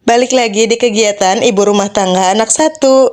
Balik lagi di kegiatan ibu rumah tangga anak satu.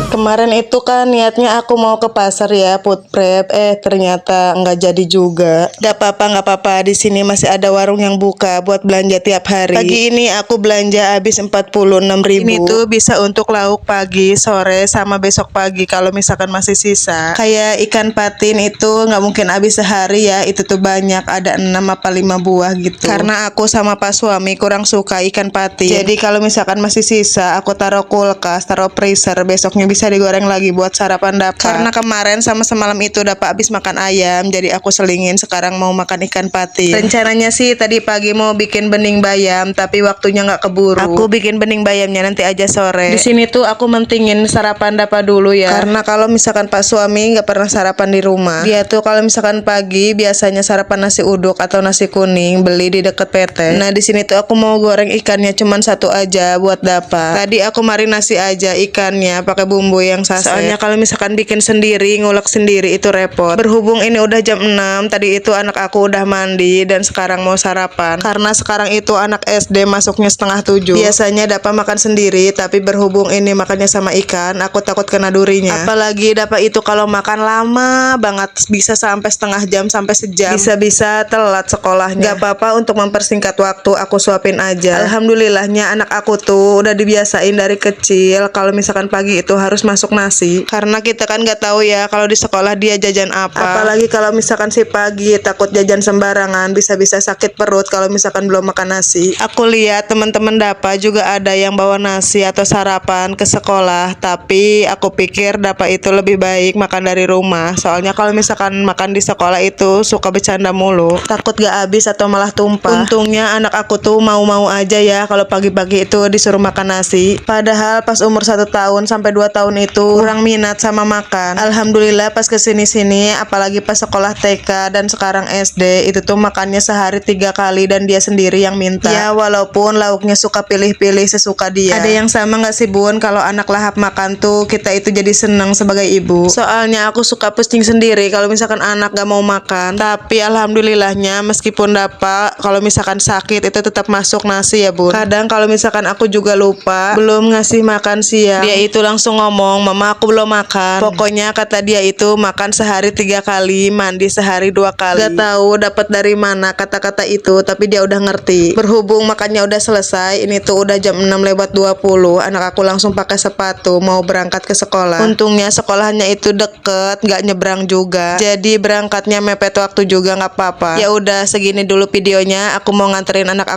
Kemarin itu kan niatnya aku mau ke pasar ya, food prep. Ternyata nggak jadi juga. Gak apa-apa. Di sini masih ada warung yang buka buat belanja tiap hari. Pagi ini aku belanja habis 46.000. Ini tuh bisa untuk lauk pagi, sore, sama besok pagi kalau misalkan masih sisa. Kayak ikan patin itu nggak mungkin habis sehari ya. Itu tuh banyak, ada 6 apa 5 buah gitu. Karena aku sama pas suami kurang suka ikan patin. Jadi kalau misalkan masih sisa, aku taruh kulkas, taruh freezer, besoknya bisa digoreng lagi buat sarapan dapat. Karena kemarin sama semalam itu dapat habis makan ayam, jadi aku selingin sekarang mau makan ikan patin. Rencananya sih tadi pagi mau bikin bening bayam, tapi waktunya nggak keburu. Aku bikin bening bayamnya nanti aja sore. Di sini tuh aku mentingin sarapan dapat dulu ya. Karena kalau misalkan Pak suami nggak pernah sarapan di rumah, dia tuh kalau misalkan pagi biasanya sarapan nasi uduk atau nasi kuning beli di deket PT. Nah di sini tuh aku mau goreng ikannya cuman satu aja buat dapat. Tadi aku marinasi aja ikannya pakai bumbu yang saset. Soalnya kalau misalkan bikin sendiri, ngulek sendiri itu repot. Berhubung ini udah jam 6, tadi itu anak aku udah mandi dan sekarang mau sarapan. Karena sekarang itu anak SD masuknya setengah 7. Biasanya dapat makan sendiri, tapi berhubung ini makannya sama ikan, aku takut kena durinya. Apalagi dapat itu kalau makan lama banget, bisa sampai setengah jam sampai sejam. Bisa-bisa telat sekolahnya. Gak apa-apa, untuk mempersingkat waktu aku suapin aja. Alhamdulillahnya anak aku tuh udah dibiasain dari kecil kalau misalkan pagi itu harus masuk nasi. Karena kita kan nggak tahu ya kalau di sekolah dia jajan apa. Apalagi kalau misalkan si pagi takut jajan sembarangan, bisa-bisa sakit perut kalau misalkan belum makan nasi. Aku lihat teman-teman Dapa juga ada yang bawa nasi atau sarapan ke sekolah, tapi aku pikir Dapa itu lebih baik makan dari rumah. Soalnya kalau misalkan makan di sekolah itu suka bercanda mulu, takut gak habis atau malah tumpah. Untungnya anak aku tuh mau-mau aja ya kalau pagi-pagi itu disuruh makan nasi. Padahal pas umur 1 tahun sampai 2 tahun itu kurang minat sama makan. Alhamdulillah pas kesini-sini, apalagi pas sekolah TK dan sekarang SD, itu tuh makannya sehari 3 kali dan dia sendiri yang minta. Ya walaupun lauknya suka pilih-pilih sesuka dia. Ada yang sama gak sih Bun, kalau anak lahap makan tuh kita itu jadi seneng sebagai ibu. Soalnya aku suka pusing sendiri kalau misalkan anak gak mau makan. Tapi alhamdulillahnya meskipun dapat, kalau misalkan sakit itu tetap masuk nasi ya Bun. Kadang kalau misalkan aku juga lupa belum ngasih makan siang, dia itu langsung ngomong, "Mama aku belum makan." Pokoknya kata dia itu makan sehari 3 kali, mandi sehari 2 kali. Gak tahu dapat dari mana kata-kata itu, tapi dia udah ngerti. Berhubung makannya udah selesai, ini tuh udah jam 6:20, anak aku langsung pakai sepatu mau berangkat ke sekolah. Untungnya sekolahnya itu deket, gak nyebrang juga, jadi berangkatnya mepet waktu juga, nggak apa-apa. Ya udah segini dulu videonya, aku mau nganterin anak aku